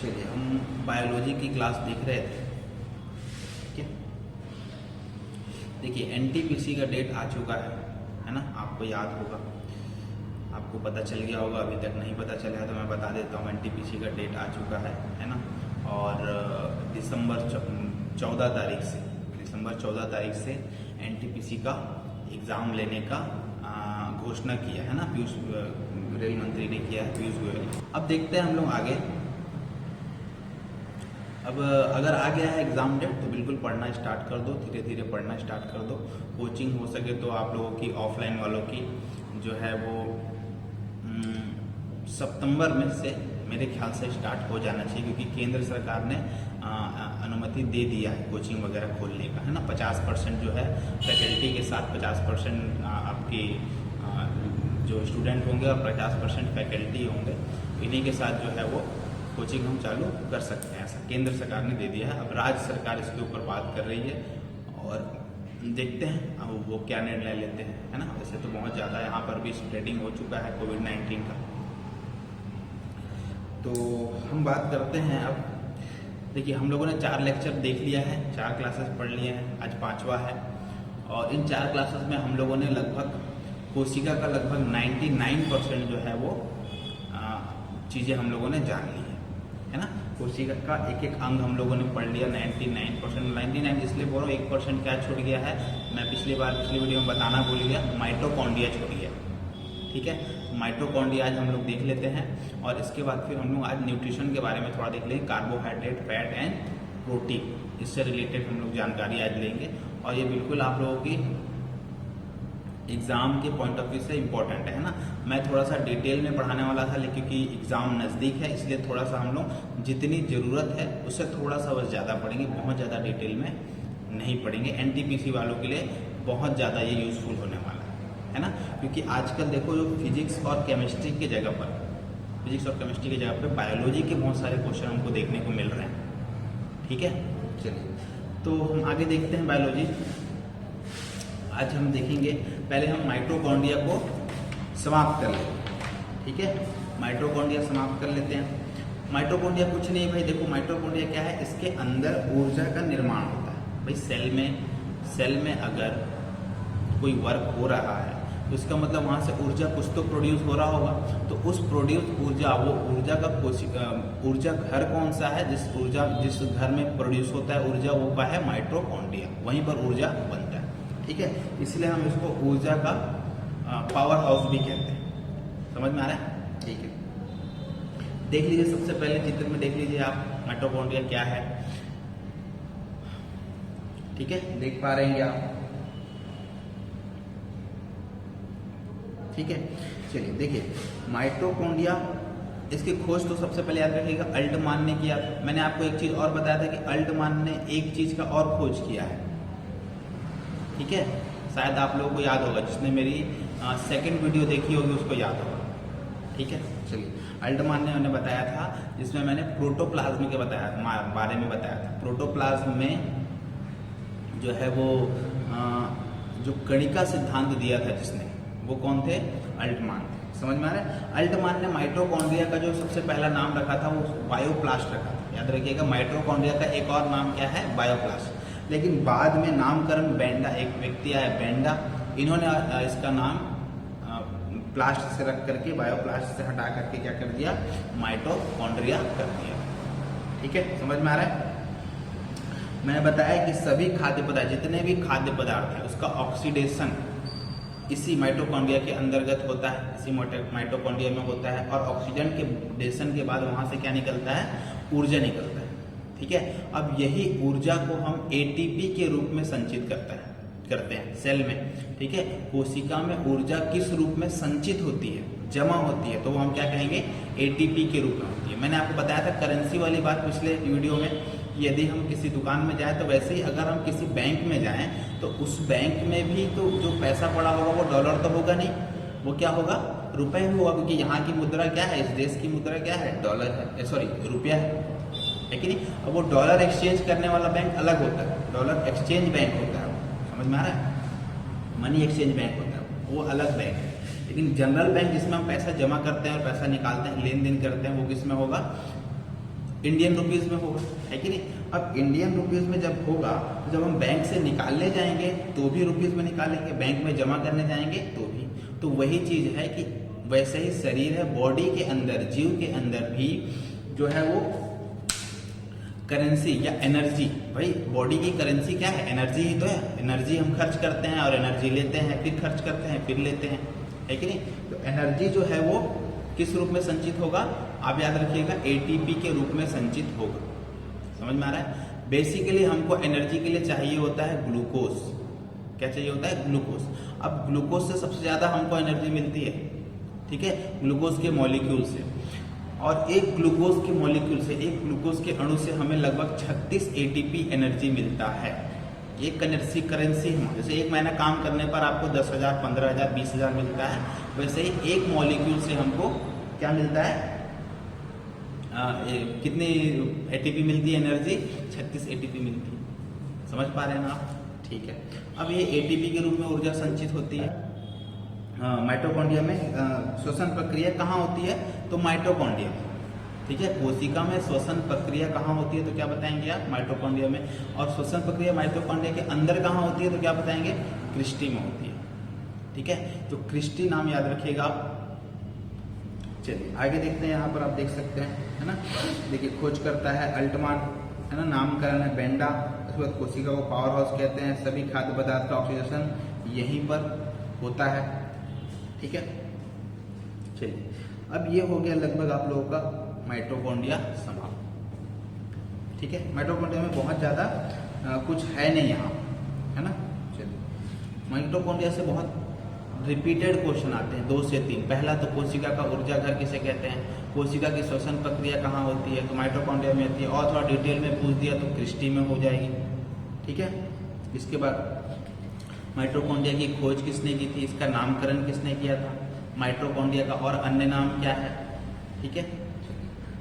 चलिए, हम बायोलॉजी की क्लास देख रहे थे। ठीक है, देखिए एनटीपीसी का डेट आ चुका है ना, आपको याद होगा, आपको पता चल गया होगा, अभी तक नहीं पता चला है तो मैं बता देता हूँ। एनटीपीसी का डेट आ चुका है ना, और दिसंबर 14 तारीख से एनटीपीसी का एग्ज़ाम लेने का घोषणा किया है ना, पीयूष रेल मंत्री ने किया है, पीयूष गोयल। अब देखते हैं हम लोग आगे। अब अगर आ गया है एग्ज़ाम डेट तो बिल्कुल पढ़ना स्टार्ट कर दो, धीरे धीरे पढ़ना स्टार्ट कर दो। कोचिंग हो सके तो आप लोगों की ऑफलाइन वालों की जो है वो सितंबर में से मेरे ख्याल से स्टार्ट हो जाना चाहिए, क्योंकि केंद्र सरकार ने अनुमति दे दिया है कोचिंग वगैरह खोलने का, है ना। 50% जो है फैकल्टी के साथ 50% आपकी जो स्टूडेंट होंगे और 50% फैकल्टी होंगे, इन्हीं के साथ जो है वो कोचिंग हम चालू कर सकते हैं, ऐसा केंद्र सरकार ने दे दिया है। अब राज्य सरकार इसके ऊपर बात कर रही है और देखते हैं अब वो क्या निर्णय लेते हैं, है ना। वैसे तो बहुत ज़्यादा यहाँ पर भी स्प्रेडिंग हो चुका है कोविड-19 का। तो हम बात करते हैं अब। देखिए, हम लोगों ने 4 लेक्चर देख लिया है, 4 क्लासेस पढ़ लिए हैं, आज 5वां है। और इन 4 क्लासेस में हम लोगों ने लगभग कोशिका का लगभग 99% जो है वो चीज़ें हम लोगों ने जान ली है ना। कोशिका का एक एक अंग हम लोगों ने पढ़ लिया 99%। 99 इसलिए बोल रहा हूँ, 1% क्या छूट गया है, मैं पिछली वीडियो में बताना भूल गया, माइटोकॉन्ड्रिया छूट गया। ठीक है, माइटोकॉन्ड्रिया आज हम लोग देख लेते हैं, और इसके बाद फिर हम लोग आज न्यूट्रिशन के बारे में थोड़ा देख लेंगे। कार्बोहाइड्रेट, फैट एंड प्रोटीन, इससे रिलेटेड हम लोग जानकारी आज लेंगे। और ये बिल्कुल आप लोगों की एग्ज़ाम के पॉइंट ऑफ व्यू से इम्पोर्टेंट है ना। मैं थोड़ा सा डिटेल में पढ़ाने वाला था, लेकिन क्योंकि एग्ज़ाम नज़दीक है इसलिए थोड़ा सा हम लोग जितनी ज़रूरत है उससे थोड़ा सा बस ज़्यादा पढ़ेंगे, बहुत ज़्यादा डिटेल में नहीं पढ़ेंगे। एनटीपीसी वालों के लिए बहुत ज़्यादा ये यूज़फुल होने वाला है ना, क्योंकि आजकल देखो जो फिजिक्स और केमिस्ट्री की जगह पर बायोलॉजी के बहुत सारे क्वेश्चन हमको देखने को मिल रहे हैं। ठीक है, चलिए तो हम आगे देखते हैं बायोलॉजी। आज हम देखेंगे, पहले हम माइटोकॉन्ड्रिया को समाप्त कर लेते हैं। ठीक है, माइटोकॉन्ड्रिया समाप्त कर लेते हैं। माइटोकॉन्ड्रिया कुछ नहीं भाई, देखो माइटोकॉन्ड्रिया क्या है, इसके अंदर ऊर्जा का निर्माण होता है भाई। सेल में अगर कोई वर्क हो रहा है तो इसका मतलब वहाँ से ऊर्जा कुछ तो प्रोड्यूस हो रहा होगा। तो उस प्रोड्यूस ऊर्जा, वो ऊर्जा का ऊर्जा घर कौन सा है, जिस घर में प्रोड्यूस होता है ऊर्जा, वो क्या है, माइटोकॉन्ड्रिया, वहीं पर ऊर्जा बनता है। ठीक है, इसलिए हम इसको ऊर्जा का पावर हाउस भी कहते हैं। समझ में आ रहा है? ठीक है, देख लीजिए, सबसे पहले चित्र में देख लीजिए आप माइटोकॉन्ड्रिया क्या है। ठीक है, देख पा रहे हैं आप? ठीक है, चलिए देखिए माइटोकॉन्ड्रिया, इसकी खोज तो सबसे पहले याद रखिएगा अल्टमान ने किया। मैंने आपको एक चीज और बताया था कि अल्टमान ने एक चीज का और खोज किया है। ठीक है, शायद आप लोगों को याद होगा, जिसने मेरी सेकंड वीडियो देखी होगी उसको याद होगा। ठीक है, चलिए अल्टमान ने उन्हें बताया था, जिसमें मैंने प्रोटोप्लाज्म के बारे में बताया था। प्रोटोप्लाज्म में जो है वो जो कणिका सिद्धांत दिया था जिसने, वो कौन थे, अल्टमान थे। समझ में आ रहा है? अल्टमान ने माइटोकॉन्ड्रिया का जो सबसे पहला नाम रखा था वो बायोप्लास्ट रखा था। याद रखिएगा, माइटोकॉन्ड्रिया का एक और नाम क्या है, बायोप्लास्ट। लेकिन बाद में नामकरण बेंडा, एक व्यक्ति आया बेंडा, इन्होंने इसका नाम प्लास्ट से रख करके, बायोप्लास्ट से हटा करके क्या कर दिया, माइटोकॉन्ड्रिया कर दिया। ठीक है, समझ में आ रहा है? मैंने बताया कि सभी खाद्य पदार्थ, जितने भी खाद्य पदार्थ है उसका ऑक्सीडेशन इसी माइटोकॉन्ड्रिया के अंतर्गत होता है, इसी माइटोकॉन्ड्रिया में होता है। और ऑक्सीजन के डेशन के बाद वहां से क्या निकलता है, ऊर्जा निकलता है। ठीक है, अब यही ऊर्जा को हम एटीपी के रूप में संचित करते हैं सेल में। ठीक है, कोशिका में ऊर्जा किस रूप में संचित होती है, जमा होती है, तो वो हम क्या कहेंगे, एटीपी के रूप में होती है। मैंने आपको बताया था करेंसी वाली बात पिछले वीडियो में, यदि हम किसी दुकान में जाएं तो वैसे ही अगर हम किसी बैंक में जाएं तो उस बैंक में भी तो जो पैसा पड़ा होगा वो डॉलर तो होगा नहीं, वो क्या होगा, रुपए ही होगा, क्योंकि यहाँ की मुद्रा क्या है, इस देश की मुद्रा क्या है, डॉलर है, सॉरी रुपया है कि नहीं। अब वो डॉलर एक्सचेंज करने वाला बैंक अलग होता है, डॉलर एक्सचेंज बैंक होता है, समझ में आ रहा है, मनी एक्सचेंज बैंक होता है, वो अलग बैंक है। लेकिन जनरल बैंक जिसमें हम पैसा जमा करते हैं और पैसा निकालते हैं, लेन देन करते हैं, वो किस में होगा, इंडियन रुपीज में होगा, है कि नहीं। अब इंडियन रुपीज में जब होगा तो जब हम बैंक से निकालने जाएंगे तो भी रुपीज में निकालेंगे, बैंक में जमा करने जाएंगे तो भी। तो वही चीज है कि वैसे ही शरीर है, बॉडी के अंदर, जीव के अंदर भी जो है वो करेंसी या एनर्जी, भाई बॉडी की करेंसी क्या है, एनर्जी ही तो है। एनर्जी हम खर्च करते हैं और एनर्जी लेते हैं, फिर खर्च करते हैं, फिर लेते हैं, है कि नहीं। तो एनर्जी जो है वो किस रूप में संचित होगा, आप याद रखिएगा, एटीपी के रूप में संचित होगा। समझ में आ रहा है। बेसिकली हमको एनर्जी के लिए चाहिए होता है ग्लूकोज। क्या चाहिए होता है, ग्लूकोज। अब ग्लूकोज से सबसे ज्यादा हमको एनर्जी मिलती है, ठीक है, ग्लूकोज के मॉलिक्यूल से। और एक ग्लूकोज के मॉलिक्यूल से, एक ग्लूकोज के अणु से हमें लगभग 36 एटीपी एनर्जी मिलता है। एक करेंसी जैसे एक महीना काम करने पर आपको 10,000, 15,000, 20,000 मिलता है, वैसे ही एक मॉलिक्यूल से हमको क्या मिलता है, कितनी एटीपी मिलती है, एनर्जी 36 एटीपी मिलती है। समझ पा रहे हैं ना आप, ठीक है। अब ये एटीपी के रूप में ऊर्जा संचित होती है माइटोकॉन्ड्रिया में। श्वसन प्रक्रिया कहाँ होती है, तो माइटोकॉन्ड्रिया, ठीक है। कोशिका में श्वसन प्रक्रिया कहाँ होती है, तो क्या बताएंगे आप, माइटोकॉन्ड्रिया में। और श्वसन प्रक्रिया माइटोकॉन्ड्रिया के अंदर कहाँ होती है, तो क्या बताएंगे, क्रिस्टी में होती है, ठीक है। तो क्रिस्टी नाम याद रखिएगा आप। चलिए आगे देखते हैं, यहाँ पर आप देख सकते हैं, है ना। देखिए, खोज करता है अल्टमान, है ना, नामकरण है बेंडा। उसके बाद कोशिका को पावर हाउस कहते हैं। सभी खाद्य पदार्थ का ऑक्सीडेशन यहीं पर होता है, ठीक है। चलिए, अब ये हो गया लगभग आप लोगों का माइटोकॉन्ड्रिया समाप्त, ठीक है। माइटोकॉन्ड्रिया में बहुत ज्यादा कुछ है नहीं यहाँ, है ना। चलिए, माइटोकॉन्ड्रिया से बहुत रिपीटेड क्वेश्चन आते हैं, 2 से 3। पहला तो कोशिका का ऊर्जा घर किसे कहते हैं, कोशिका की श्वसन प्रक्रिया कहाँ होती है, तो माइटोकॉन्ड्रिया में होती है। और थोड़ा डिटेल में पूछ दिया तो क्रिस्टी में हो जाएगी, ठीक है। इसके बाद माइटोकॉन्ड्रिया की खोज किसने की थी, इसका नामकरण किसने किया था, माइटोकॉन्ड्रिया का और अन्य नाम क्या है, ठीक है।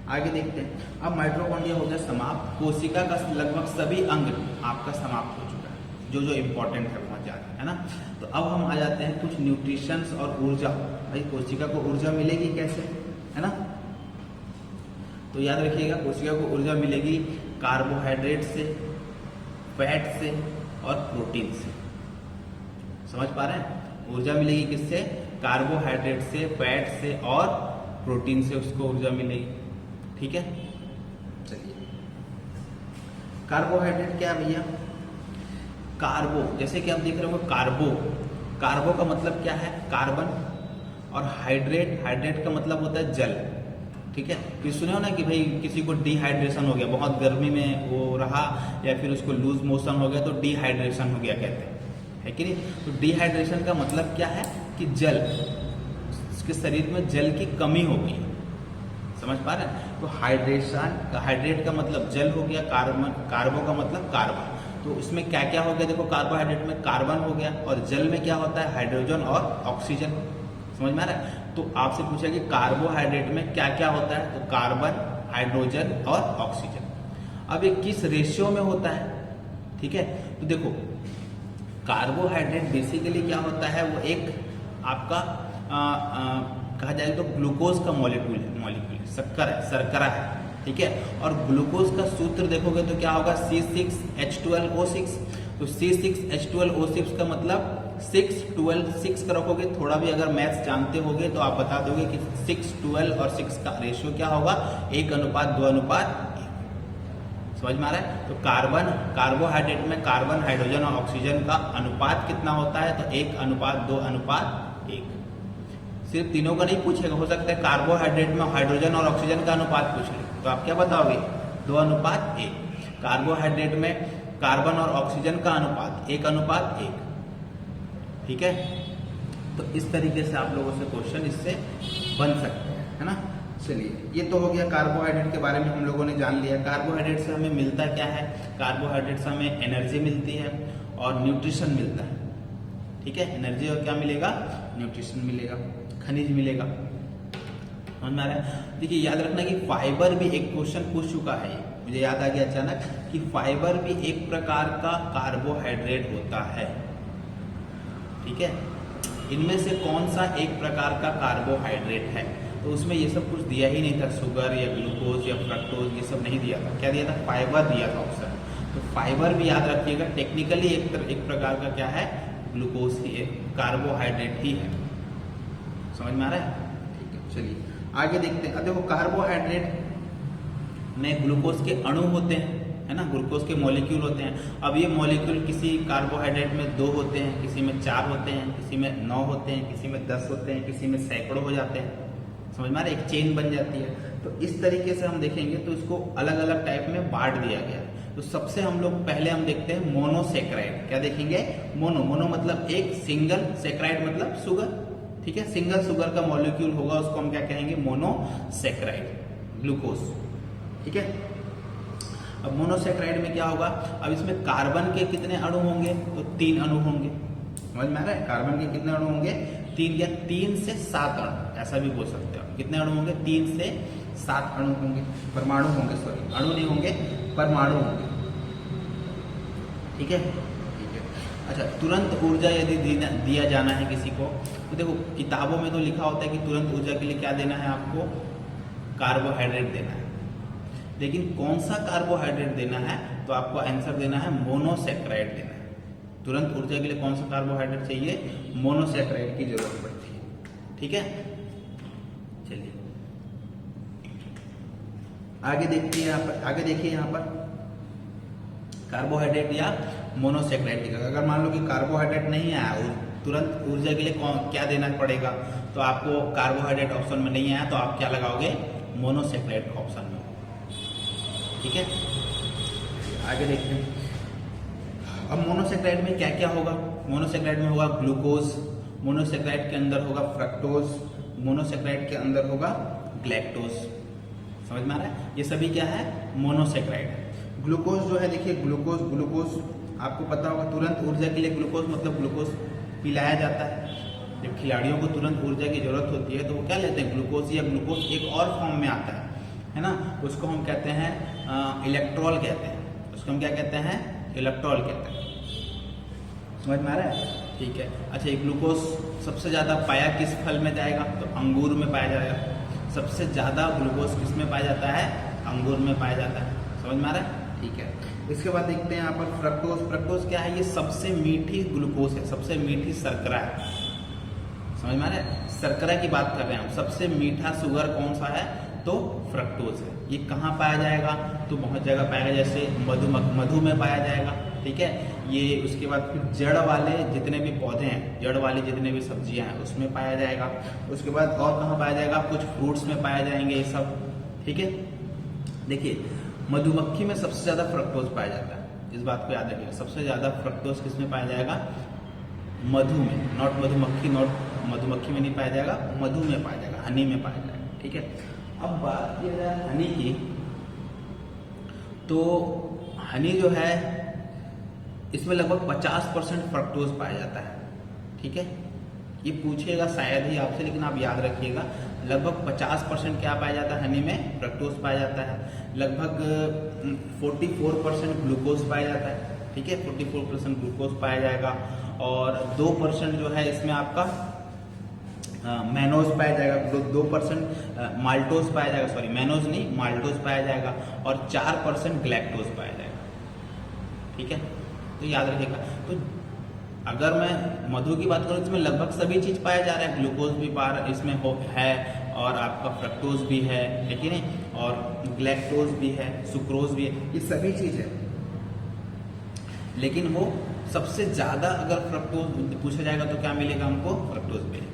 आगे देखते हैं। अब माइटोकॉन्ड्रिया हो गया समाप्त। कोशिका का लगभग सभी अंग आपका समाप्त हो चुका है, जो जो इम्पोर्टेंट है वहाँ जाते है ना। तो अब हम आ जाते हैं कुछ न्यूट्रिशंस और ऊर्जा। भाई कोशिका को ऊर्जा मिलेगी कैसे, है ना। तो याद रखिएगा, कोशिका को ऊर्जा मिलेगी कार्बोहाइड्रेट से, फैट से और प्रोटीन से। समझ पा रहे हैं, ऊर्जा मिलेगी किससे, कार्बोहाइड्रेट से, फैट से और प्रोटीन से उसको ऊर्जा मिलेगी, ठीक है। चलिए, कार्बोहाइड्रेट क्या है भैया, कार्बो, जैसे कि आप देख रहे हो कार्बो, कार्बो का मतलब क्या है, कार्बन। और हाइड्रेट, हाइड्रेट का मतलब होता है जल, ठीक है। फिर सुने हो ना कि भाई किसी को डिहाइड्रेशन हो गया, बहुत गर्मी में वो रहा, या फिर उसको लूज मोशन हो गया तो डिहाइड्रेशन हो गया कहते हैं, है कि नहीं। तो डिहाइड्रेशन का मतलब क्या है कि जल, उसके शरीर में जल की कमी हो गई। समझ पा रहे हैं। तो हाइड्रेशन, हाइड्रेट का मतलब जल हो गया, कार्बन, कार्बो का मतलब कार्बन। तो इसमें क्या क्या हो गया, देखो कार्बोहाइड्रेट में कार्बन हो गया, और जल में क्या होता है, हाइड्रोजन और ऑक्सीजन। समझ में आ रहा है। तो आपसे पूछा कि कार्बोहाइड्रेट में क्या क्या होता है, तो कार्बन, हाइड्रोजन और ऑक्सीजन। अब ये किस रेशियो में होता है, ठीक है। तो देखो, कार्बोहाइड्रेट बेसिकली क्या होता है, वो एक आपका कहा जाए तो ग्लूकोज का मॉलिक्यूल है, शक्कर है, शर्करा है, ठीक है। और ग्लूकोज का सूत्र देखोगे तो क्या होगा, C6H12O6। तो C6H12O6 का मतलब 6, 12, 6 का रखोगे। थोड़ा भी अगर मैथ्स जानते होगे तो आप बता दोगे कि 6, 12 और 6 का रेशियो क्या होगा, 1:2:1। समझ में आ रहा है। तो कार्बन, कार्बोहाइड्रेट में कार्बन, हाइड्रोजन और ऑक्सीजन का अनुपात कितना होता है, तो 1:2:1। सिर्फ तीनों का नहीं पूछेगा, हो सकता है कार्बोहाइड्रेट में हाइड्रोजन और ऑक्सीजन का अनुपात पूछ ले, तो आप क्या बताओगे, 2:1। कार्बोहाइड्रेट में कार्बन और ऑक्सीजन का अनुपात 1:1, ठीक है। तो इस तरीके से आप लोगों से क्वेश्चन इससे बन सकते हैं, है ना। चलिए, ये तो हो गया कार्बोहाइड्रेट के बारे में हम लोगों ने जान लिया। कार्बोहाइड्रेट से हमें मिलता क्या है, कार्बोहाइड्रेट से हमें एनर्जी मिलती है और न्यूट्रिशन मिलता है, ठीक है। एनर्जी और क्या मिलेगा, न्यूट्रिशन मिलेगा, खनिज मिलेगा। समझ में आ रहा है। देखिए, याद रखना कि फाइबर भी एक क्वेश्चन पूछ चुका है, मुझे याद आ गया अचानक कि फाइबर भी एक प्रकार का कार्बोहाइड्रेट होता है, ठीक है। इनमें से कौन सा एक प्रकार का कार्बोहाइड्रेट है, तो उसमें ये सब कुछ दिया ही नहीं था, शुगर या ग्लूकोज या फ्रक्टोज ये सब नहीं दिया था। क्या दिया था? फाइबर दिया था ऑप्शन। तो फाइबर भी याद रखिएगा, टेक्निकली एक प्रकार का क्या है, ग्लूकोज ही, एक कार्बोहाइड्रेट ही है। समझ में आ रहा है? ठीक है, चलिए आगे देखते हैं। अब देखो कार्बोहाइड्रेट में ग्लूकोज के अणु होते हैं, है ना, ग्लूकोज के मॉलिक्यूल होते हैं। अब ये मॉलिक्यूल किसी कार्बोहाइड्रेट में 2 होते हैं, किसी में 4 होते हैं, किसी में 9 होते हैं, किसी में 10 होते हैं, किसी में सैकड़ों हो जाते हैं। समझ में आ रहा है? एक चेन बन जाती है। तो इस तरीके से हम देखेंगे तो इसको अलग अलग टाइप में बांट दिया गया है। तो सबसे हम लोग पहले हम देखते हैं मोनोसेक्राइड। क्या देखेंगे? मोनो मतलब एक, सिंगल, सेक्राइड मतलब शुगर। ठीक है, सिंगल शुगर का मॉलिक्यूल होगा उसको हम क्या कहेंगे? Monosaccharide, glucose. ठीक है, अब मोनोसेक्राइड में क्या होगा? अब इसमें कार्बन के कितने अणु होंगे? तो 3 अणु होंगे। समझ में आ रहा है? कार्बन के कितने अणु होंगे? 3 या 3 से 7 अणु, ऐसा भी बोल सकते हो। कितने अणु होंगे? 3 से 7 अणु होंगे, परमाणु होंगे, सॉरी अणु नहीं होंगे, परमाणु होंगे। ठीक है, ठीक है। अच्छा, तुरंत ऊर्जा यदि दिया जाना है किसी को, तो देखो किताबों में तो लिखा होता है कि तुरंत ऊर्जा के लिए क्या देना है आपको? कार्बोहाइड्रेट देना है। लेकिन कौन सा कार्बोहाइड्रेट देना है? तो आपको आंसर देना है मोनोसेक्राइड देना है। तुरंत ऊर्जा के लिए कौन सा कार्बोहाइड्रेट चाहिए? मोनोसेक्राइड की जरूरत पड़ती है। ठीक है, चलिए आगे देखते हैं। यहाँ पर आगे देखिए, यहाँ पर कार्बोहाइड्रेट या मोनोसेक्राइड। अगर मान लो कि कार्बोहाइड्रेट नहीं आया, तुरंत ऊर्जा के लिए क्या देना पड़ेगा? तो आपको कार्बोहाइड्रेट ऑप्शन में नहीं आया तो आप क्या लगाओगे? मोनोसेक्राइड का ऑप्शन में। ठीक है, आगे देखते हैं। अब मोनोसेक्राइड में क्या क्या होगा? मोनोसेक्राइड में होगा ग्लूकोज, मोनोसेक्राइड के अंदर होगा फ्रक्टोज, मोनोसेक्राइड के अंदर होगा ग्लैक्टोज। समझ में आ रहा है? ये सभी क्या है? मोनोसेक्राइड। ग्लूकोज जो है, देखिए ग्लूकोज आपको पता होगा, तुरंत ऊर्जा के लिए ग्लूकोज मतलब ग्लूकोज पिलाया जाता है। जब खिलाड़ियों को तुरंत ऊर्जा की जरूरत होती है तो वो क्या लेते हैं? ग्लूकोज, या ग्लूकोज एक और फॉर्म में आता है ना, उसको हम कहते हैं इलेक्ट्रॉल कहते हैं। उसको हम क्या कहते हैं? इलेक्ट्रॉल कहते हैं। समझ में आ रहा है? ठीक है। अच्छा, ये ग्लूकोज सबसे ज़्यादा पाया किस फल में जाएगा? तो अंगूर में पाया जाएगा। सबसे ज़्यादा ग्लूकोज किस में पाया जाता है? अंगूर में पाया जाता है। समझ में आ रहा है? ठीक है। इसके बाद देखते हैं यहाँ पर फ्रक्टोज। फ्रक्टोज क्या है? ये सबसे मीठी ग्लूकोज है, सबसे मीठी शर्करा है। समझ में आ रहा है? शर्करा की बात कर रहे हैं हम। सबसे मीठा शुगर कौन सा है? तो फ्रक्टोज है। ये कहाँ पाया जाएगा? तो बहुत जगह पाएगा, जैसे मधु में पाया जाएगा। ठीक है, ये उसके बाद फिर जड़ वाले जितने भी पौधे हैं, जड़ वाली जितने भी सब्जियां हैं उसमें पाया जाएगा। उसके बाद और कहाँ पाया जाएगा? कुछ फ्रूट्स में पाया जाएंगे ये सब। ठीक है, देखिए मधुमक्खी में सबसे ज्यादा फ्रक्टोज पाया जाता है, इस बात को याद रखिएगा। सबसे ज्यादा फ्रक्टोज किस में पाया जाएगा? मधु में, नॉट मधुमक्खी, नॉट मधुमक्खी में नहीं पाया जाएगा, मधु में पाया जाएगा, हनी में पाया जाएगा। ठीक है, अब बात किया जाए हनी की, तो हनी जो है इसमें लगभग 50% फ्रक्टोज पाया जाता है। ठीक है, ये पूछेगा शायद ही आपसे, लेकिन आप याद रखिएगा लगभग 50% क्या पाया जाता है हनी में? फ्रक्टोज पाया जाता है। लगभग 44% ग्लूकोज पाया जाता है। ठीक है, 44% ग्लूकोज पाया जाएगा और 2% जो है इसमें आपका मैनोज पाया जाएगा। 2% माल्टोज पाया जाएगा, सॉरी मैनोज नहीं, माल्टोज पाया जाएगा और 4% ग्लैक्टोज पाया जाएगा। ठीक है, तो याद रखिएगा। तो अगर मैं मधु की बात करूँ इसमें लगभग सभी चीज पाया जा रहा है। ग्लूकोज भी इसमें है और आपका फ्रक्टोज भी है, ठीक है, और ग्लैक्टोज भी है, सुक्रोज भी है, ये सभी चीज है। लेकिन वो सबसे ज्यादा अगर फ्रक्टोज पूछा जाएगा तो क्या मिलेगा हमको? फ्रक्टोज मिलेगा।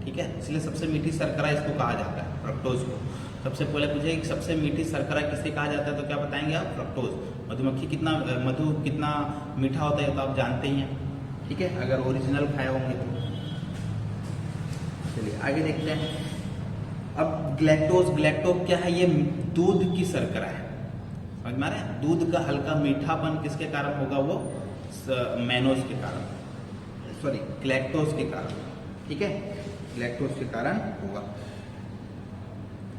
ठीक है, इसलिए सबसे मीठी शर्करा इसको कहा जाता है, फ्रक्टोज को। सबसे पहले पूछे कि सबसे मीठी शर्करा किसे कहा जाता है, तो क्या बताएंगे आप? फ्रक्टोज। मधु कितना मीठा होता है तो आप जानते ही हैं। ठीक है, अगर ओरिजिनल खाए होंगे तो। चलिए आगे देखते हैं। अब ग्लैक्टोज क्या है? ये दूध की शर्करा है। समझ में आ रहा है? दूध का हल्का मीठापन किसके कारण होगा? वो मैनोज के कारण, सॉरी ग्लैक्टोज के कारण। ठीक है, ग्लैक्टोज के कारण होगा।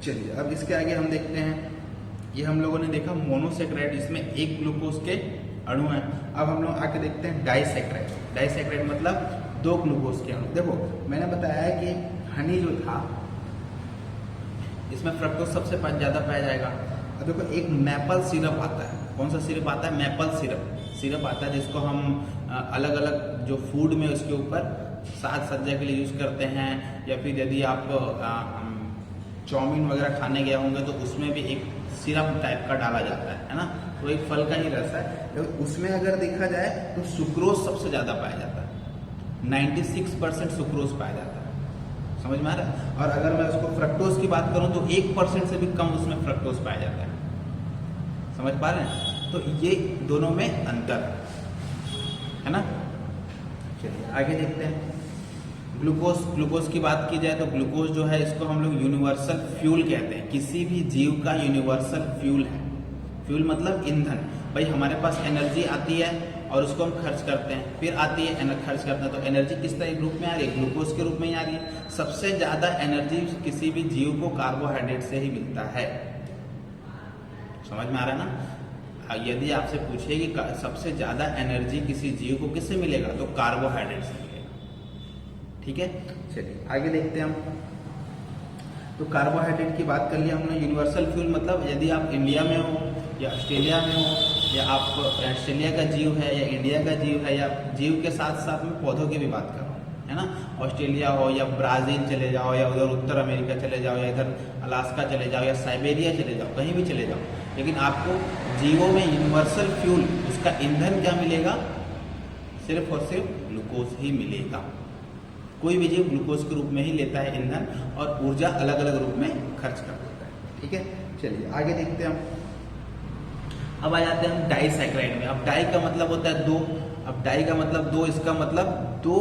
चलिए अब इसके आगे हम देखते हैं। ये हम लोगों ने देखा मोनोसेक्राइड, इसमें एक ग्लूकोज के अणु हैं। अब हम लोग आके देखते हैं डाइसेक्राइड। डाइसेक्राइड मतलब 2 ग्लूकोज के अणु। देखो मैंने बताया कि हनी जो था इसमें फ्रक्टोज सबसे ज़्यादा पाया जाएगा। अब देखो एक मैपल सिरप आता है, कौन सा सिरप आता है? मैपल सिरप आता है, जिसको हम अलग अलग जो फूड में उसके ऊपर साज सज्जा के लिए यूज़ करते हैं, या फिर यदि आप चाउमीन वगैरह खाने गए होंगे तो उसमें भी एक सिरप टाइप का डाला जाता है ना, तो एक फल का ही रस है। तो उसमें अगर देखा जाए तो सुक्रोज सबसे ज़्यादा पाया जाता है, 96% सुक्रोज पाया जाता है, समझ में आ रहा है। और अगर मैं उसको फ्रक्टोज की बात करूं तो 1% से भी कम उसमें फ्रक्टोज पाया जाता है, समझ पा रहे हैं। तो ये दोनों में अंतर है ना। चलिए आगे देखते हैं। ग्लूकोज की बात की जाए तो ग्लूकोज जो है इसको हम लोग यूनिवर्सल फ्यूल कहते हैं, किसी भी जीव का यूनिवर्सल फ्यूल है। फ्यूल मतलब ईंधन। भाई हमारे पास एनर्जी आती है और उसको हम खर्च करते हैं, फिर आती है खर्च करते हैं, तो एनर्जी किस तरह रूप में आ रही है? ग्लूकोज के रूप में ही आ रही है। सबसे ज्यादा एनर्जी किसी भी जीव को कार्बोहाइड्रेट से ही मिलता है, समझ में आ रहा है ना। यदि आपसे पूछे कि सबसे ज्यादा एनर्जी किसी जीव को किससे मिलेगा, तो कार्बोहाइड्रेट से मिलेगा, ठीक है। चलिए आगे देखते हैं हम। तो कार्बोहाइड्रेट की बात कर लिया हमने। यूनिवर्सल फ्यूल मतलब यदि आप इंडिया में हो या ऑस्ट्रेलिया में हो, या आप ऑस्ट्रेलिया का जीव है या इंडिया का जीव है, या जीव के साथ साथ में पौधों की भी बात कर रहा हूँ, है ना। ऑस्ट्रेलिया हो या ब्राज़ील चले जाओ, या उधर उत्तर अमेरिका चले जाओ, या इधर अलास्का चले जाओ, या साइबेरिया चले जाओ, कहीं भी चले जाओ, लेकिन आपको जीवों में यूनिवर्सल फ्यूल उसका ईंधन क्या मिलेगा? सिर्फ और सिर्फ ग्लूकोज ही मिलेगा। कोई भी जीव ग्लूकोज के रूप में ही लेता है ईंधन, और ऊर्जा अलग अलग रूप में खर्च कर देता है, ठीक है। चलिए आगे देखते हैं हम। अब आ जाते हैं हम डाइसैकराइड में। अब डाई का मतलब होता है दो। अब डाई का मतलब दो, इसका मतलब दो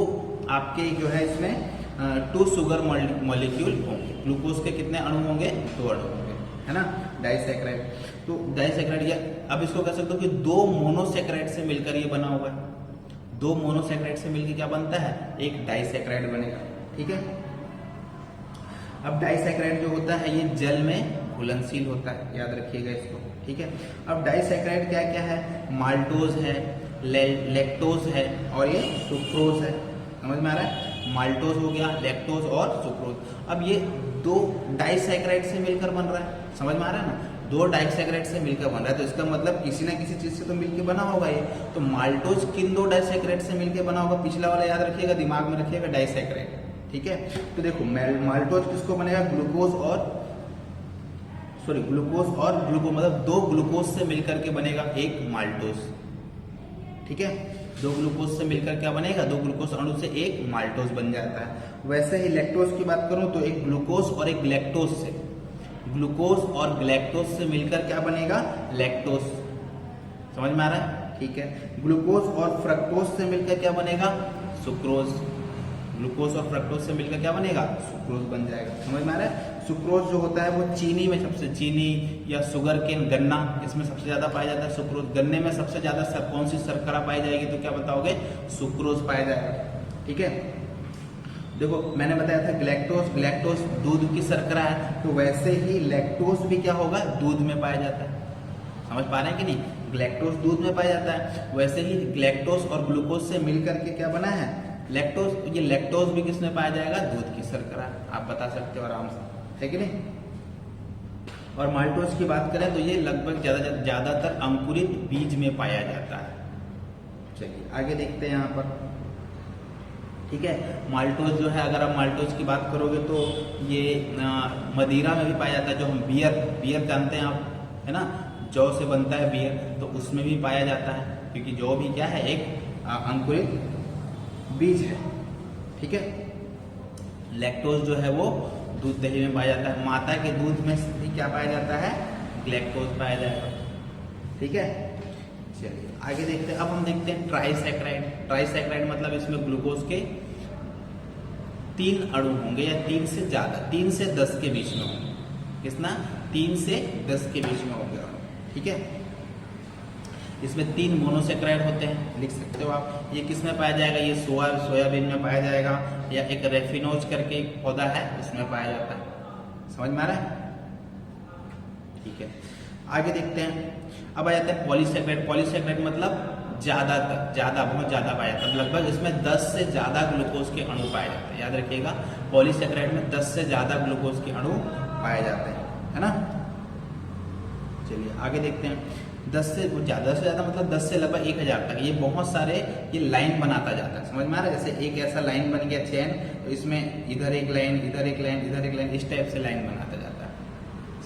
आपके जो है इसमें 2 शुगर मॉलिक्यूल होंगे। ग्लूकोज के कितने अणु होंगे? 2 अणु होंगे, है ना, डाइसैकराइड। तो डाइसैकराइड, या अब इसको कह सकते हो कि 2 मोनोसैकराइड से मिलकर ये बना हुआ है। 2 मोनोसैकराइड से मिलकर क्या बनता है? एक डाइसैकराइड बनेगा, ठीक है। अब डाइसैकराइड जो होता है ये जल में घुलनशील होता है, याद रखिएगा इसको, ठीक है। अब डाइसैकराइड क्या क्या है? माल्टोज है, लैक्टोज है, और ये सुक्रोज है, समझ में आ रहा है। माल्टोज हो गया, लैक्टोज और सुक्रोज। अब ये 2 डाइसैकराइड से मिलकर बन रहा है, समझ में आ रहा है ना। 2 डाइसैकराइड से मिलकर बन रहा है, तो इसका मतलब किसी ना किसी चीज से तो मिलकर बना होगा ये। तो माल्टोज किन 2 डाइसैकराइड से मिलकर बना होगा? पिछला वाला याद रखिएगा, दिमाग में रखिएगा, डाइसैकराइड, ठीक है। तो देखो माल्टोज किसको बनेगा? ग्लूकोज और ग्लूकोज मतलब 2 ग्लूकोज से मिलकर के बनेगा एक माल्टोज, ठीक है। 2 ग्लूकोज से मिलकर क्या बनेगा? 2 ग्लूकोज अणु से एक माल्टोज बन जाता है। वैसे ही लैक्टोज की बात करूं तो एक ग्लूकोज और एक ग्लैक्टोज से, ग्लूकोज और ग्लैक्टोज से मिलकर क्या बनेगा? लैक्टोज, समझ में आ रहा है, ठीक है। ग्लूकोज और फ्रक्टोज से मिलकर क्या बनेगा? सुक्रोज। ग्लूकोज और फ्रक्टोज से मिलकर क्या बनेगा? सुक्रोज बन जाएगा, समझ में आ रहा है। सुक्रोज जो होता है वो चीनी में चीनी या शुगर केन, गन्ना, इसमें सबसे ज्यादा पाया जाता है सुक्रोज। गन्ने में सबसे ज्यादा कौन सी शर्करा पाई जाएगी? तो क्या बताओगे? सुक्रोज पाया जाएगा, ठीक है। देखो मैंने बताया था ग्लैक्टोज दूध की शर्करा है, तो वैसे ही लैक्टोज भी क्या होगा? दूध में पाया जाता है, समझ पा रहे हैं कि नहीं। ग्लैक्टोज दूध में पाया जाता है, वैसे ही ग्लैक्टोज और ग्लूकोज से मिलकर के क्या बना है? लैक्टोज। ये लैक्टोज भी किसमें पाया जाएगा? दूध की शर्करा, आप बता सकते हो आराम से, है कि नहीं। और माल्टोज की बात करें तो ये लगभग ज्यादातर अंकुरित बीज में पाया जाता है। चलिए आगे देखते हैं यहाँ पर, ठीक है। माल्टोज जो है, अगर आप माल्टोज की बात करोगे तो ये मदिरा में भी पाया जाता है। जो हम बियर जानते हैं आप, है ना, जौ से बनता है बियर, तो उसमें भी पाया जाता है, क्योंकि जौ भी क्या है? एक अंकुरित बीज है, ठीक है। लैक्टोज जो है वो दूध दही में पाया जाता है। माता के दूध में भी क्या पाया जाता है? ग्लैक्टोज पाया जाएगा, ठीक है। चलिए आगे देखते हैं। अब हम देखते हैं ट्राइसैकराइड। ट्राइसैकराइड मतलब इसमें ग्लूकोज के 3 अणु होंगे, या 3 से ज्यादा, 3 से 10 के बीच में होंगे। कितना? 3 से 10 के बीच में होंगे, ठीक है। इसमें 3 मोनोसैकराइड होते हैं, लिख सकते हो आप। ये किस में पाया जाएगा? ये सोयाबीन में पाया जाएगा, या एक रेफिनोज करके एक पौधा है उसमें पाया जाता है, समझ में आ रहा है, ठीक है। आगे देखते हैं। अब आ जाते हैं पॉलीसैकराइड। पॉलीसैकराइड मतलब बहुत ज्यादा पाया जाता है। लगभग इसमें 10 से ज्यादा ग्लूकोज के अणु पाए जाते हैं, याद रखिएगा। पॉलीसैकराइड में 10 से ज्यादा ग्लूकोज के अणु पाए जाते हैं, है ना। चलिए आगे देखते हैं। 10 से ज़्यादा मतलब 10 से लगभग 1000 तक ये बहुत सारे ये लाइन बनाता जाता है। समझ में आ रहा है? जैसे एक ऐसा लाइन बन गया चेन, तो इसमें इधर एक लाइन, इधर एक लाइन, इधर एक लाइन, इस टाइप से लाइन बनाता जाता है।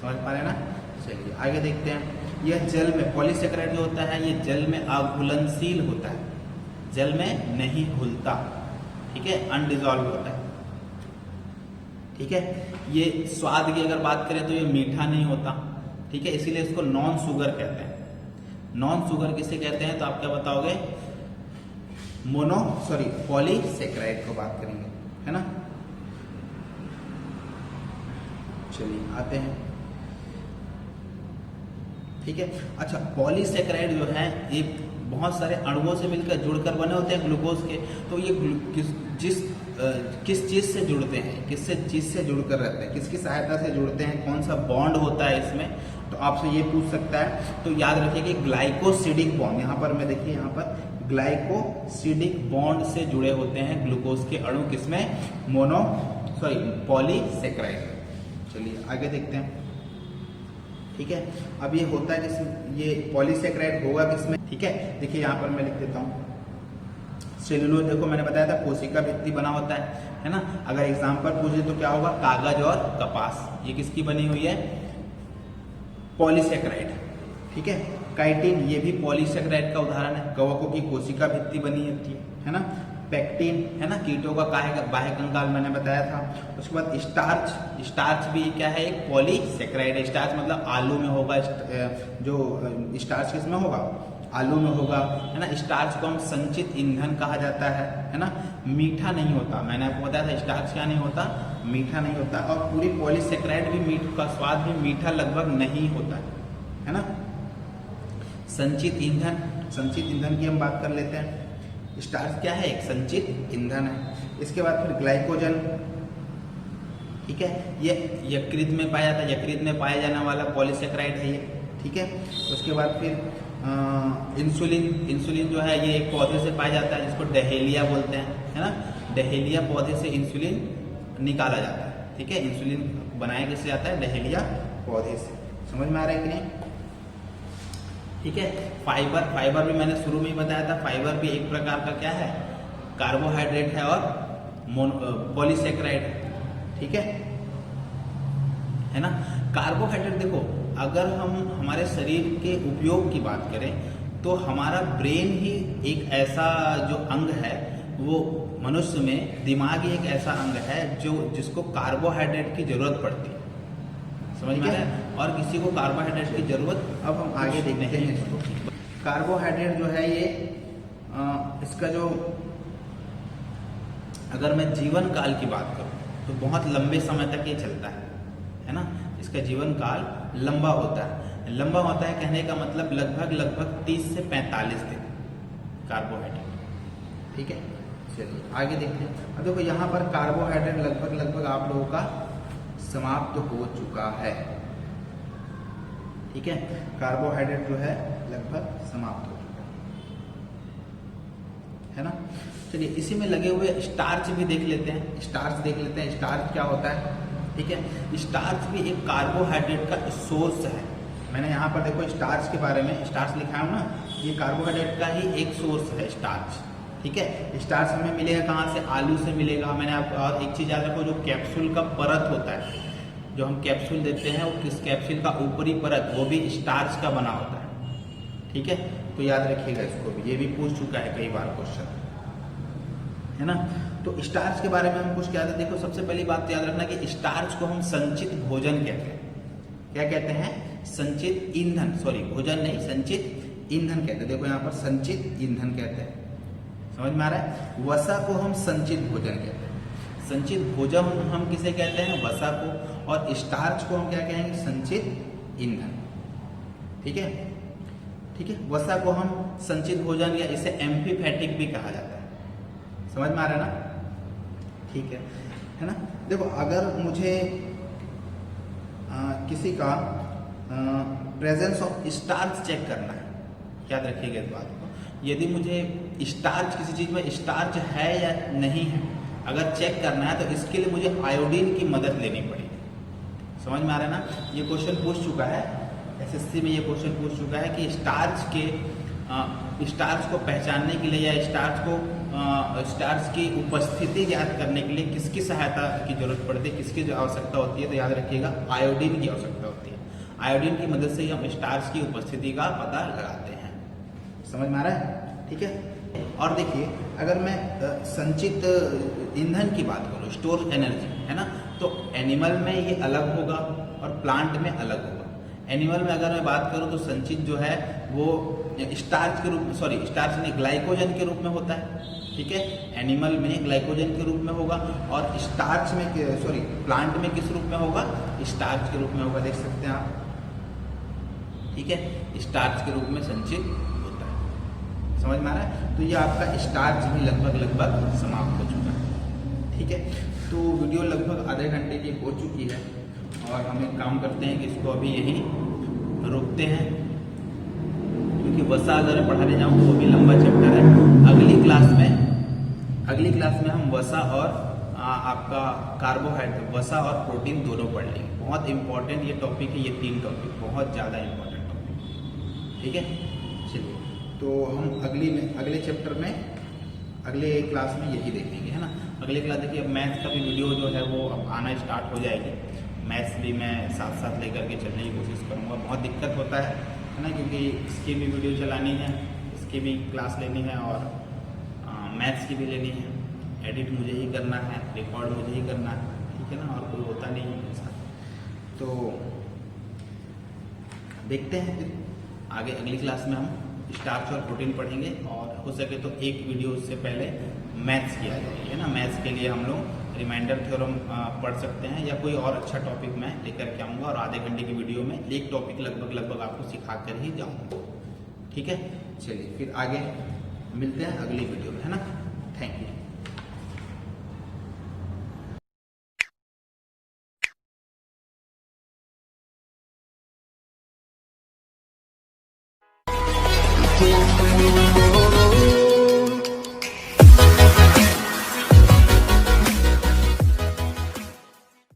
समझ पा रहे हैं ना। चलिए आगे देखते हैं। यह जल में पॉलीसेकेराइड जो होता है ये जल में अघुलनशील होता है, जल में नहीं घुलता, ठीक है, अनडिजॉल्व होता है, ठीक है। ये स्वाद की अगर बात करें तो ये मीठा नहीं होता, ठीक है, इसीलिए इसको नॉन शुगर कहते हैं। नॉन शुगर किसे कहते हैं तो आप क्या बताओगे? पॉलीसेकेराइड को बात करेंगे, है ना। चलिए आते हैं, ठीक है। अच्छा, पॉलीसेकेराइड जो है ये बहुत सारे अणुओं से मिलकर जुड़कर बने होते हैं ग्लूकोज के। तो ये किस चीज से जुड़ते हैं, किससे चीज से जुड़कर रहते हैं, किसकी सहायता से जुड़ते हैं, कौन सा बॉन्ड होता है इसमें, तो आपसे ये पूछ सकता है। तो याद रखिए कि ग्लाइकोसिडिक बॉन्ड, यहाँ पर मैं देखिए यहाँ पर ग्लाइकोसिडिक बॉन्ड से जुड़े होते हैं ग्लूकोज के अणु, किसमें? पॉलीसेकेराइड। चलिए आगे देखते हैं, ठीक है। अब ये होता है जिसमें ये पॉलीसेकेराइड होगा किसमें, ठीक है। देखिए यहाँ पर मैं लिख देता हूँ। सेलुलोज देखो मैंने बताया था कोशिका भित्ति बना होता है ना। अगर एग्जाम्पल पूछे तो क्या होगा? कागज और कपास, ये किसकी बनी हुई है? पॉलीसेकेराइड, ठीक है। काइटिन ये भी पॉलीसेकेराइड का उदाहरण है, कवकों की कोशिका भित्ति बनी होती है ना। पेक्टिन है ना, कीटों का बाह्य कंकाल मैंने बताया था। उसके बाद स्टार्च भी क्या है? एक पॉलीसेकेराइड है। स्टार्च मतलब आलू में होगा, जो स्टार्च किसमें होगा? आलू में होगा, है ना। स्टार्च को हम संचित ईंधन कहा जाता है ना। मीठा नहीं होता, मैंने आपको बताया था स्टार्च क्या नहीं होता? मीठा नहीं होता। और पूरी पॉलीसेकेराइड भी मीठ का स्वाद भी मीठा लगभग नहीं होता है ना। संचित ईंधन की हम बात कर लेते हैं। स्टार्च क्या है? एक संचित ईंधन है। इसके बाद फिर ग्लाइकोजन, ठीक है, ये यकृत में पाया जाता है, यकृत में पाया जाने वाला पॉलीसेकेराइड है ये, ठीक है। उसके बाद फिर इंसुलिन जो है ये एक पौधे से पाया जाता है जिसको डहेलिया बोलते हैं, है ना। डहेलिया पौधे से इंसुलिन निकाला जाता है, ठीक है। इंसुलिन बनाया किससे जाता है? डहेलिया पौधे से। समझ में आ रहा है कि नहीं? ठीक है। फाइबर भी मैंने शुरू में ही बताया था। फाइबर भी एक प्रकार का क्या है? कार्बोहाइड्रेट है और पॉलीसेकेराइड है, ठीक है ना। कार्बोहाइड्रेट देखो, अगर हम हमारे शरीर के उपयोग की बात करें तो हमारा ब्रेन ही एक ऐसा जो अंग है, वो मनुष्य में दिमाग ही एक ऐसा अंग है जिसको कार्बोहाइड्रेट की जरूरत पड़ती है। समझ में आ रहा है? और किसी को कार्बोहाइड्रेट की जरूरत, अब हम आगे देखते हैं इसको। कार्बोहाइड्रेट जो है ये इसका जो, अगर मैं जीवन काल की बात करूं तो बहुत लंबे समय तक ये चलता है ना। इसका जीवन काल लंबा होता है, कहने का मतलब लगभग 30 से 45 दिन कार्बोहाइड्रेट, ठीक है। चलिए आगे देखते हैं। अब देखो यहाँ पर कार्बोहाइड्रेट लगभग आप लोगों का समाप्त हो चुका है, ठीक है। कार्बोहाइड्रेट जो है लगभग समाप्त हो चुका है ना। चलिए इसी में लगे हुए स्टार्च भी देख लेते हैं। स्टार्च क्या होता है, ठीक है। स्टार्च भी एक कार्बोहाइड्रेट का सोर्स है। मैंने यहाँ पर देखो स्टार्च के बारे में स्टार्च लिखा है ना, ये कार्बोहाइड्रेट का ही एक सोर्स है स्टार्च, ठीक है। स्टार्च हमें मिलेगा कहाँ से? आलू से मिलेगा। मैंने आपको और एक चीज़ याद रखो, जो कैप्सूल का परत होता है, जो हम कैप्सूल देते हैं, वो किस कैप्सूल का ऊपरी परत, वो भी स्टार्च का बना होता है, ठीक है। तो याद रखिएगा इसको भी, ये भी पूछ चुका है कई बार क्वेश्चन, है ना। तो स्टार्च के बारे में हम कुछ क्या है, देखो सबसे पहली बात तो याद रखना कि स्टार्च को हम संचित भोजन कहते हैं। क्या कहते हैं? संचित ईंधन, भोजन नहीं, संचित ईंधन कहते हैं। देखो यहाँ पर संचित ईंधन कहते हैं। समझ में आ रहा है? वसा को हम संचित भोजन कहते हैं। संचित भोजन हम किसे कहते हैं? वसा को। और स्टार्च को हम क्या कहेंगे? संचित ईंधन, ठीक है, ठीक है। वसा को हम संचित भोजन या इसे एम्फीफैटिक भी कहा जाता है। समझ में आ रहा है ना? ठीक है ना। देखो अगर मुझे किसी का प्रेजेंस ऑफ स्टार्च चेक करना है, याद रखिएगा इस बात को। यदि मुझे स्टार्च, किसी चीज में स्टार्च है या नहीं है, अगर चेक करना है तो इसके लिए मुझे आयोडीन की मदद लेनी पड़ेगी। समझ में आ रहा है ना। ये क्वेश्चन पूछ चुका है, एसएससी में ये क्वेश्चन पूछ चुका है कि स्टार्च को पहचानने के लिए या स्टार्च की उपस्थिति ज्ञात करने के लिए किसकी सहायता की जरूरत पड़ती है, किसकी आवश्यकता होती है, तो याद रखिएगा आयोडीन की आवश्यकता होती है। आयोडीन की मदद से हम स्टार्च की उपस्थिति का पता लगाते हैं। समझ में आ रहा है, ठीक है। और देखिए, अगर मैं संचित ईंधन की बात करूँ, स्टोर एनर्जी, है ना, तो एनिमल में ये अलग होगा और प्लांट में अलग होगा। एनिमल में अगर मैं बात करूँ तो संचित जो है वो स्टार्च के रूप, स्टार्च नहीं, ग्लाइकोजन के रूप में होता है, ठीक है। एनिमल में ग्लाइकोजन के रूप में होगा और स्टार्च में प्लांट में किस रूप में होगा, स्टार्च के रूप में होगा, देख सकते हैं आप, ठीक है। स्टार्च के रूप में संचित होता है। समझ में आ रहा है। तो ये आपका स्टार्च भी लगभग समाप्त हो चुका है, ठीक है। तो वीडियो लगभग आधे घंटे की हो चुकी है और हम एक काम करते हैं कि इसको अभी यहीं रोकते हैं, क्योंकि वसा अगर पढ़ाने जाऊँ तो वो भी लंबा चैप्टर है। अगली क्लास में हम वसा और आपका कार्बोहाइड्रेट, वसा और प्रोटीन दोनों पढ़ लेंगे। बहुत इंपॉर्टेंट ये टॉपिक है, ये 3 टॉपिक बहुत ज़्यादा इंपॉर्टेंट टॉपिक, ठीक है। चलिए, तो हम अगले चैप्टर में अगले क्लास में यही देखेंगे, है ना। अगले क्लास देखिए, अब मैथ्स का भी वीडियो जो है वो अब आना स्टार्ट हो जाएगी। मैथ्स भी मैं साथ साथ लेकर के चलने की कोशिश करूँगा। बहुत दिक्कत होता है ना, क्योंकि इसकी भी वीडियो चलानी है, इसकी भी क्लास लेनी है और मैथ्स की भी लेनी है। एडिट मुझे ही करना है, रिकॉर्ड मुझे ही करना है, ठीक है ना, और कोई होता नहीं है ऐसा। तो देखते हैं फिर आगे अगली क्लास में हम स्टार्च और प्रोटीन पढ़ेंगे और हो सके तो एक वीडियो उससे पहले मैथ्स किया जाएगी, है ना। मैथ्स के लिए हम लोग रिमाइंडर थ्योरम पढ़ सकते हैं या कोई और अच्छा टॉपिक मैं लेकर के आऊँगा और आधे घंटे की वीडियो में एक टॉपिक लगभग आपको सिखा कर ही जाऊँगा, ठीक है। चलिए, फिर आगे मिलते हैं अगली वीडियो में, है ना। Thank you. Oh,